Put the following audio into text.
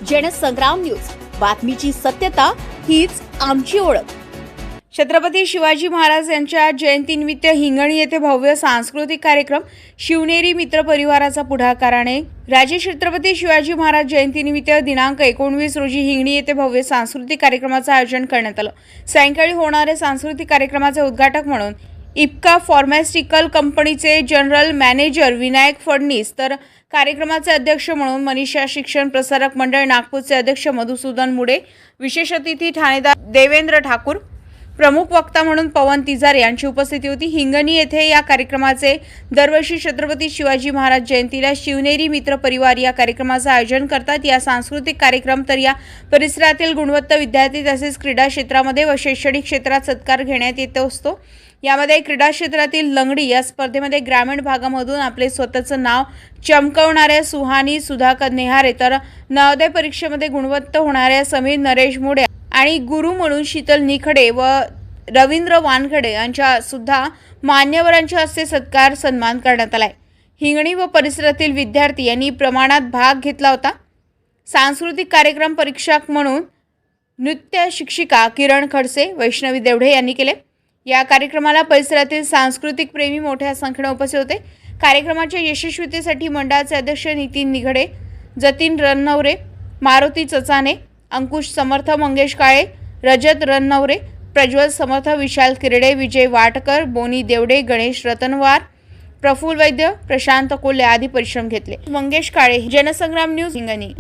Jansangram news, बातमीची सत्यता हीच आमची ओळख। छत्रपती शिवाजी महाराज यांच्या जयंतीनिमित्त हिंगणी येथे भव्य सांस्कृतिक कार्यक्रम शिवनेरी मित्र परिवाराचा पुढाकाराने राजे छत्रपती शिवाजी महाराज जयंतीनिमित्त दिनांक 19 रोजी हिंगणी येथे भव्य सांस्कृतिक कार्यक्रमाचे आयोजन करण्यात आले। सायंकाळी होणाऱ्या सांस्कृतिक कार्यक्रमाचे उद्घाटक म्हणून इप्का फार्मास्युटिकल कंपनीचे जनरल मॅनेजर विनायक फडणीस, तर कार्यक्रमाचे अध्यक्ष म्हणून मनीषा शिक्षण प्रसारक मंडळ नागपूरचे अध्यक्ष मधुसूदन मुडे, विशेष अतिथी ठाणेदार देवेंद्र ठाकूर, प्रमुख वक्ता म्हणून पवन तिजारे यांची उपस्थिती होती। हिंगणी येथे या कार्यक्रमाचे दरवर्षी छत्रपती शिवाजी महाराज जयंतीला शिवनेरी मित्र परिवार या कार्यक्रमाचे आयोजन करतात। या सांस्कृतिक कार्यक्रम तर या परिसरातील गुणवंत विद्यार्थी तसेच क्रीडा क्षेत्रामध्ये व शैक्षणिक क्षेत्रात सत्कार घेण्यात येत असतो। यामध्ये क्रीडा क्षेत्रातील लंगडी या स्पर्धेमध्ये ग्रामीण भागामधून आपले स्वतःचे नाव चमकवणाऱ्या सुहानी सुधाकर नेहारे, तर नवोदय परीक्षेमध्ये गुणवंत होणाऱ्या समीर नरेश मुडे आणि गुरु म्हणून शीतल निखडे व रवींद्र वानखडे यांच्या सुद्धा मान्यवरांच्या हस्ते सत्कार सन्मान करण्यात आलाय। हिंगणी व परिसरातील विद्यार्थी यांनी प्रमाणात भाग घेतला होता। सांस्कृतिक कार्यक्रम परीक्षक म्हणून नृत्य शिक्षिका किरण खडसे, वैष्णवी देवढे यांनी केले। या कार्यक्रमाला परिसरातील सांस्कृतिक प्रेमी मोठ्या संख्येने उपस्थित होते। कार्यक्रमाच्या यशस्वीतेसाठी मंडळाचे अध्यक्ष नितीन निघडे, जतीन रणनवरे, मारुती चचाने, अंकुश समर्थ, मंगेश काळे, रजत रणनवरे, प्रज्वल समर्थ, विशाल किरडे, विजय वाटकर, बोनी देवडे, गणेश रतनवार, प्रफुल्ल वैद्य, प्रशांत कोल्हे आदी परिश्रम घेतले। मंगेश काळे, जनसंग्राम न्यूज, हिंगणी।